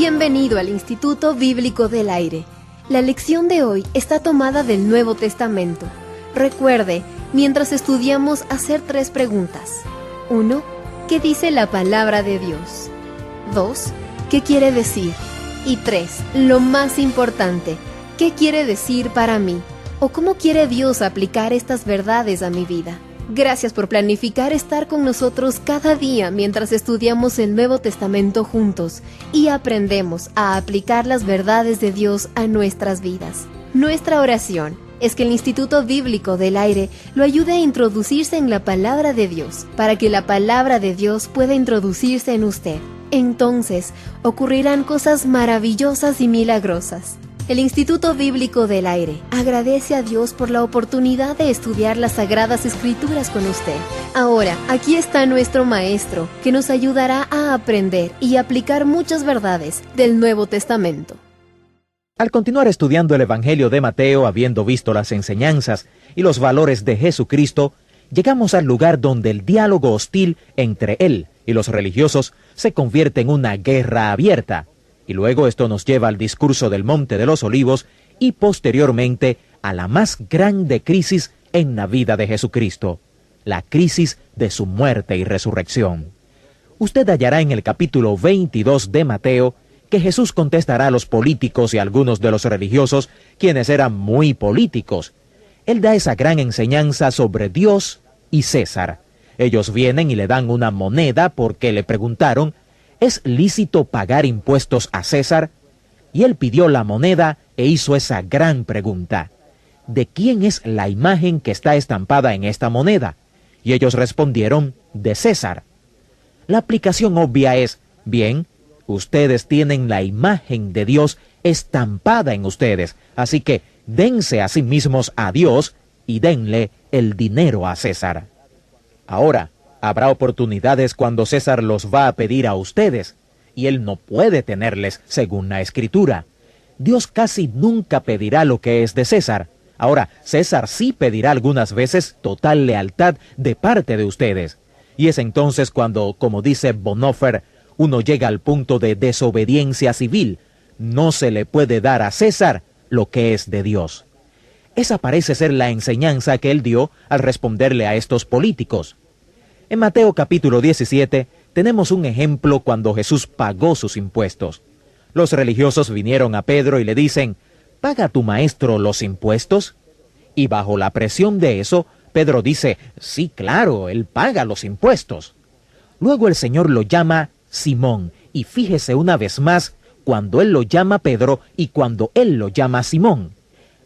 Bienvenido al Instituto Bíblico del Aire. La lección de hoy está tomada del Nuevo Testamento. Recuerde, mientras estudiamos, hacer 3 preguntas. 1. ¿Qué dice la palabra de Dios? 2. ¿Qué quiere decir? Y 3. Lo más importante, ¿qué quiere decir para mí? ¿O cómo quiere Dios aplicar estas verdades a mi vida? Gracias por planificar estar con nosotros cada día mientras estudiamos el Nuevo Testamento juntos y aprendemos a aplicar las verdades de Dios a nuestras vidas. Nuestra oración es que el Instituto Bíblico del Aire lo ayude a introducirse en la palabra de Dios, para que la palabra de Dios pueda introducirse en usted. Entonces, ocurrirán cosas maravillosas y milagrosas. El Instituto Bíblico del Aire agradece a Dios por la oportunidad de estudiar las Sagradas Escrituras con usted. Ahora, aquí está nuestro maestro, que nos ayudará a aprender y aplicar muchas verdades del Nuevo Testamento. Al continuar estudiando el Evangelio de Mateo, habiendo visto las enseñanzas y los valores de Jesucristo, llegamos al lugar donde el diálogo hostil entre él y los religiosos se convierte en una guerra abierta. Y luego esto nos lleva al discurso del Monte de los Olivos y posteriormente a la más grande crisis en la vida de Jesucristo, la crisis de su muerte y resurrección. Usted hallará en el capítulo 22 de Mateo que Jesús contestará a los políticos y a algunos de los religiosos, quienes eran muy políticos. Él da esa gran enseñanza sobre Dios y César. Ellos vienen y le dan una moneda porque le preguntaron: ¿es lícito pagar impuestos a César? Y él pidió la moneda e hizo esa gran pregunta: ¿de quién es la imagen que está estampada en esta moneda? Y ellos respondieron: de César. La aplicación obvia es: bien, ustedes tienen la imagen de Dios estampada en ustedes, así que dense a sí mismos a Dios y denle el dinero a César. Ahora, habrá oportunidades cuando César los va a pedir a ustedes, y él no puede tenerles según la Escritura. Dios casi nunca pedirá lo que es de César. Ahora, César sí pedirá algunas veces total lealtad de parte de ustedes. Y es entonces cuando, como dice Bonhoeffer, uno llega al punto de desobediencia civil. No se le puede dar a César lo que es de Dios. Esa parece ser la enseñanza que él dio al responderle a estos políticos. En Mateo capítulo 17 tenemos un ejemplo cuando Jesús pagó sus impuestos. Los religiosos vinieron a Pedro y le dicen: ¿paga tu maestro los impuestos? Y bajo la presión de eso, Pedro dice: sí, claro, él paga los impuestos. Luego el Señor lo llama Simón, y fíjese una vez más cuando él lo llama Pedro y cuando él lo llama Simón.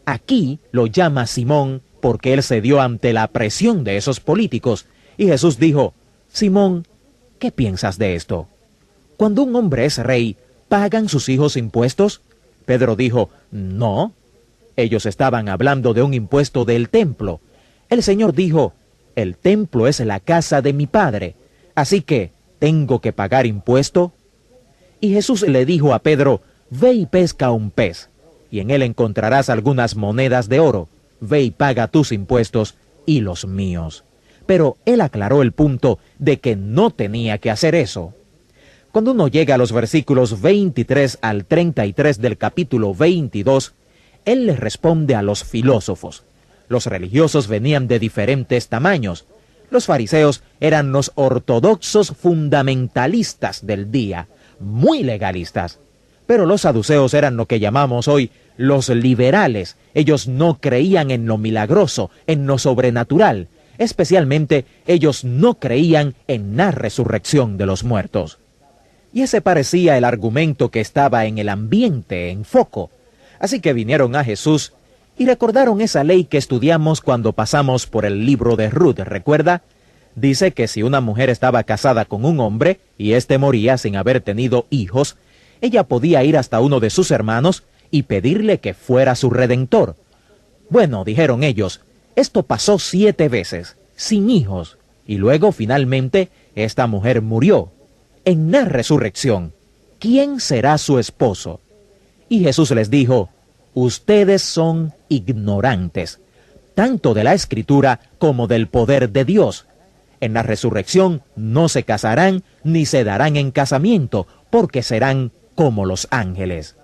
Aquí lo llama Simón porque él cedió ante la presión de esos políticos. Y Jesús dijo: Simón, ¿qué piensas de esto? Cuando un hombre es rey, ¿pagan sus hijos impuestos? Pedro dijo: no. Ellos estaban hablando de un impuesto del templo. El Señor dijo: el templo es la casa de mi Padre, así que, ¿tengo que pagar impuesto? Y Jesús le dijo a Pedro: ve y pesca un pez, y en él encontrarás algunas monedas de oro. Ve y paga tus impuestos y los míos. Pero él aclaró el punto de que no tenía que hacer eso. Cuando uno llega a los versículos 23 al 33 del capítulo 22, él les responde a los filósofos. Los religiosos venían de diferentes tamaños. Los fariseos eran los ortodoxos fundamentalistas del día, muy legalistas. Pero los saduceos eran lo que llamamos hoy los liberales. Ellos no creían en lo milagroso, en lo sobrenatural. Especialmente, ellos no creían en la resurrección de los muertos. Y ese parecía el argumento que estaba en el ambiente, en foco. Así que vinieron a Jesús y recordaron esa ley que estudiamos cuando pasamos por el libro de Ruth, ¿recuerda? Dice que si una mujer estaba casada con un hombre y éste moría sin haber tenido hijos, ella podía ir hasta uno de sus hermanos y pedirle que fuera su redentor. Bueno, dijeron ellos, esto pasó 7 veces, sin hijos, y luego finalmente esta mujer murió. En la resurrección, ¿quién será su esposo? Y Jesús les dijo: ustedes son ignorantes, tanto de la Escritura como del poder de Dios. En la resurrección no se casarán ni se darán en casamiento, porque serán como los ángeles.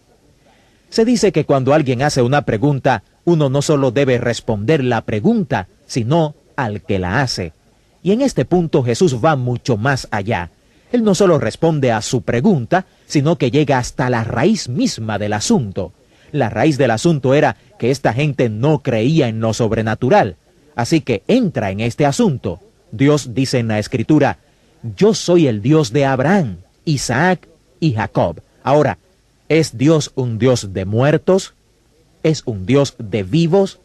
Se dice que cuando alguien hace una pregunta, uno no solo debe responder la pregunta, sino al que la hace. Y en este punto Jesús va mucho más allá. Él no solo responde a su pregunta, sino que llega hasta la raíz misma del asunto. La raíz del asunto era que esta gente no creía en lo sobrenatural. Así que entra en este asunto. Dios dice en la Escritura, yo soy el Dios de Abraham, Isaac y Jacob. Ahora, ¿es Dios un Dios de muertos? ¿Es un Dios de vivos?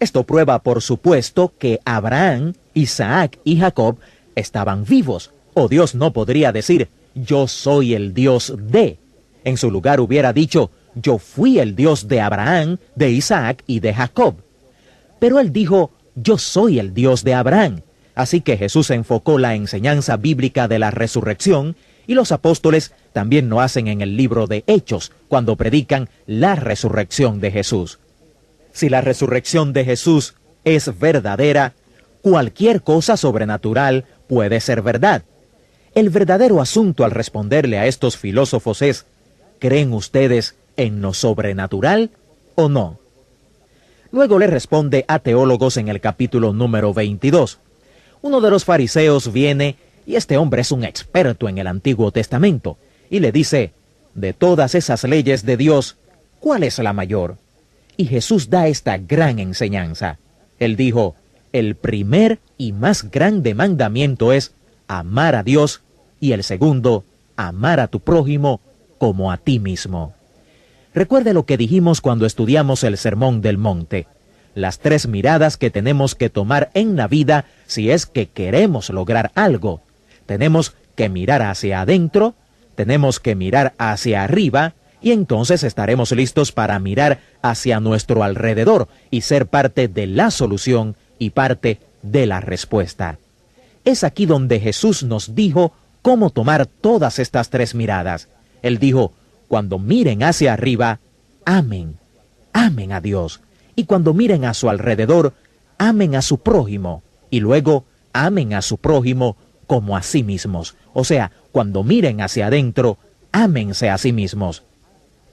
Esto prueba, por supuesto, que Abraham, Isaac y Jacob estaban vivos. O Dios no podría decir, yo soy el Dios de. En su lugar hubiera dicho, yo fui el Dios de Abraham, de Isaac y de Jacob. Pero él dijo, yo soy el Dios de Abraham. Así que Jesús enfocó la enseñanza bíblica de la resurrección, y los apóstoles también lo hacen en el libro de Hechos, cuando predican la resurrección de Jesús. Si la resurrección de Jesús es verdadera, cualquier cosa sobrenatural puede ser verdad. El verdadero asunto al responderle a estos filósofos es, ¿creen ustedes en lo sobrenatural o no? Luego le responde a teólogos en el capítulo número 22. Uno de los fariseos viene, y este hombre es un experto en el Antiguo Testamento, y le dice, de todas esas leyes de Dios, ¿cuál es la mayor? Y Jesús da esta gran enseñanza. Él dijo, el primer y más grande mandamiento es amar a Dios, y el segundo, amar a tu prójimo como a ti mismo. Recuerde lo que dijimos cuando estudiamos el Sermón del Monte. Las 3 miradas que tenemos que tomar en la vida si es que queremos lograr algo. Tenemos que mirar hacia adentro, tenemos que mirar hacia arriba, y entonces estaremos listos para mirar hacia nuestro alrededor y ser parte de la solución y parte de la respuesta. Es aquí donde Jesús nos dijo cómo tomar todas estas 3 miradas. Él dijo, cuando miren hacia arriba, amen, amen a Dios. Y cuando miren a su alrededor, amen a su prójimo. Y luego, amen a su prójimo como a sí mismos. O sea, cuando miren hacia adentro, ámense a sí mismos.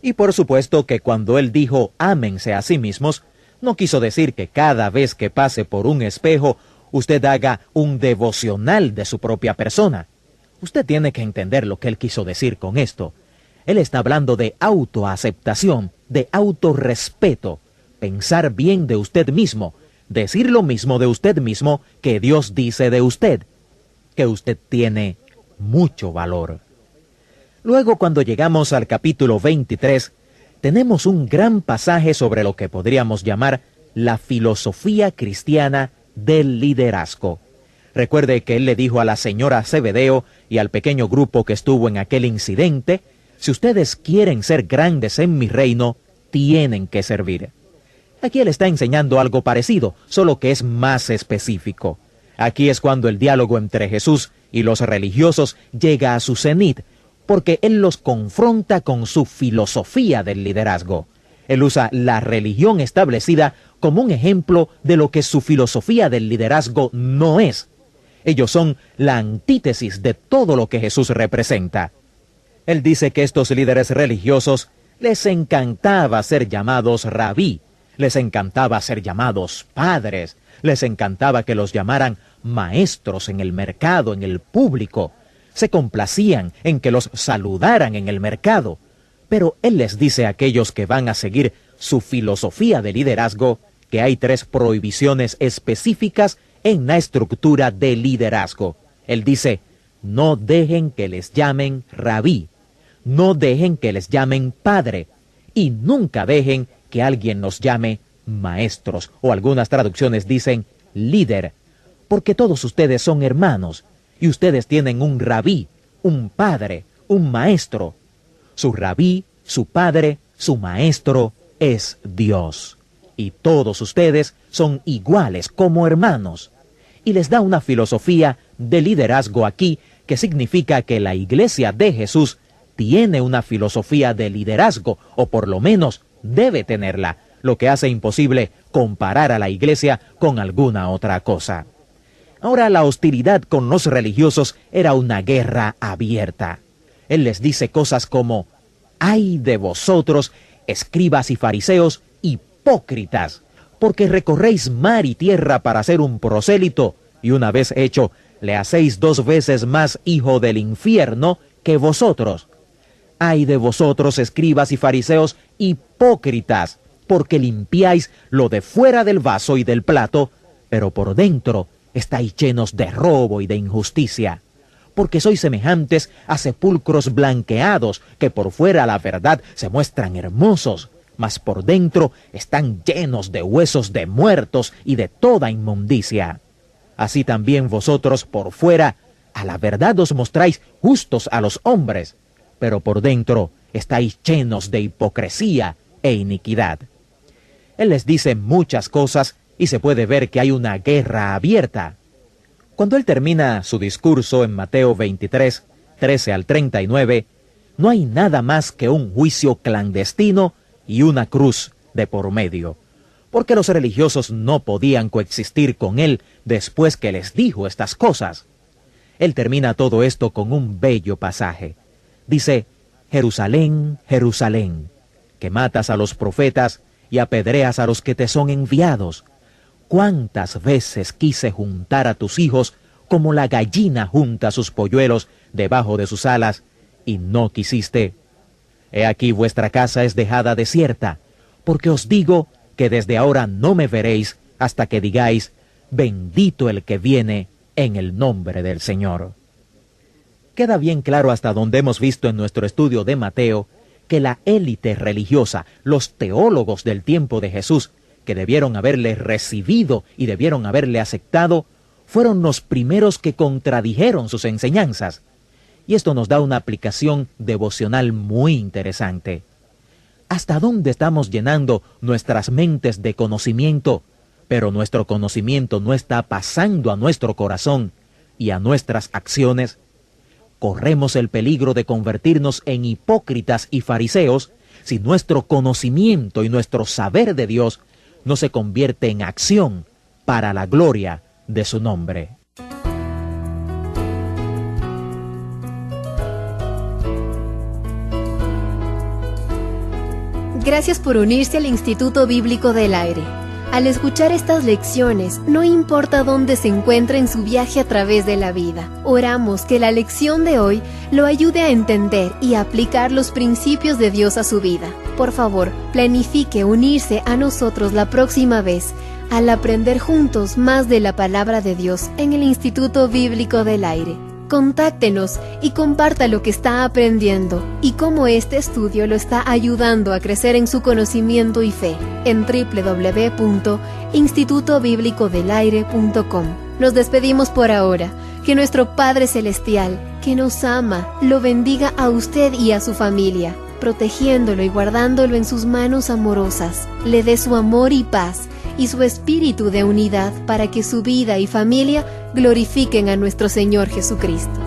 Y por supuesto que cuando él dijo ámense a sí mismos, no quiso decir que cada vez que pase por un espejo, usted haga un devocional de su propia persona. Usted tiene que entender lo que él quiso decir con esto. Él está hablando de autoaceptación, de autorrespeto, pensar bien de usted mismo, decir lo mismo de usted mismo que Dios dice de usted, que usted tiene mucho valor. Luego, cuando llegamos al capítulo 23, tenemos un gran pasaje sobre lo que podríamos llamar la filosofía cristiana del liderazgo. Recuerde que él le dijo a la señora Zebedeo y al pequeño grupo que estuvo en aquel incidente, si ustedes quieren ser grandes en mi reino, tienen que servir. Aquí él está enseñando algo parecido, solo que es más específico. Aquí es cuando el diálogo entre Jesús y los religiosos llega a su cenit, porque él los confronta con su filosofía del liderazgo. Él usa la religión establecida como un ejemplo de lo que su filosofía del liderazgo no es. Ellos son la antítesis de todo lo que Jesús representa. Él dice que estos líderes religiosos les encantaba ser llamados rabí, les encantaba ser llamados padres, les encantaba que los llamaran maestros en el mercado, en el público. Se complacían en que los saludaran en el mercado. Pero él les dice a aquellos que van a seguir su filosofía de liderazgo que hay 3 prohibiciones específicas en la estructura de liderazgo. Él dice, no dejen que les llamen rabí, no dejen que les llamen padre, y nunca dejen que alguien los llame maestros, o algunas traducciones dicen líder, porque todos ustedes son hermanos, y ustedes tienen un rabí, un padre, un maestro. Su rabí, su padre, su maestro es Dios. Y todos ustedes son iguales como hermanos. Y les da una filosofía de liderazgo aquí que significa que la iglesia de Jesús tiene una filosofía de liderazgo, o por lo menos debe tenerla, lo que hace imposible comparar a la iglesia con alguna otra cosa. Ahora, la hostilidad con los religiosos era una guerra abierta. Él les dice cosas como: «Ay de vosotros, escribas y fariseos, hipócritas, porque recorréis mar y tierra para ser un prosélito, y una vez hecho, le hacéis 2 veces más hijo del infierno que vosotros. Ay de vosotros, escribas y fariseos, hipócritas, porque limpiáis lo de fuera del vaso y del plato, pero por dentro estáis llenos de robo y de injusticia. Porque sois semejantes a sepulcros blanqueados, que por fuera la verdad se muestran hermosos, mas por dentro están llenos de huesos de muertos y de toda inmundicia. Así también vosotros por fuera a la verdad os mostráis justos a los hombres, pero por dentro estáis llenos de hipocresía e iniquidad». Él les dice muchas cosas y se puede ver que hay una guerra abierta. Cuando él termina su discurso en Mateo 23, 13 al 39, no hay nada más que un juicio clandestino y una cruz de por medio, porque los religiosos no podían coexistir con él después que les dijo estas cosas. Él termina todo esto con un bello pasaje. Dice: «Jerusalén, Jerusalén, que matas a los profetas y apedreas a los que te son enviados. ¿Cuántas veces quise juntar a tus hijos como la gallina junta sus polluelos debajo de sus alas, y no quisiste? He aquí vuestra casa es dejada desierta, porque os digo que desde ahora no me veréis hasta que digáis: bendito el que viene en el nombre del Señor». Queda bien claro hasta donde hemos visto en nuestro estudio de Mateo que la élite religiosa, los teólogos del tiempo de Jesús, que debieron haberle recibido y debieron haberle aceptado, fueron los primeros que contradijeron sus enseñanzas. Y esto nos da una aplicación devocional muy interesante. ¿Hasta dónde estamos llenando nuestras mentes de conocimiento, pero nuestro conocimiento no está pasando a nuestro corazón y a nuestras acciones? Corremos el peligro de convertirnos en hipócritas y fariseos si nuestro conocimiento y nuestro saber de Dios no se convierte en acción para la gloria de su nombre. Gracias por unirse al Instituto Bíblico del Aire. Al escuchar estas lecciones, no importa dónde se encuentre en su viaje a través de la vida, oramos que la lección de hoy lo ayude a entender y a aplicar los principios de Dios a su vida. Por favor, planifique unirse a nosotros la próxima vez al aprender juntos más de la palabra de Dios en el Instituto Bíblico del Aire. Contáctenos y comparta lo que está aprendiendo y cómo este estudio lo está ayudando a crecer en su conocimiento y fe en www.institutobiblicodelaire.com. Nos despedimos por ahora. Que nuestro Padre Celestial, que nos ama, lo bendiga a usted y a su familia, protegiéndolo y guardándolo en sus manos amorosas. Le dé su amor y paz y su espíritu de unidad para que su vida y familia glorifiquen a nuestro Señor Jesucristo.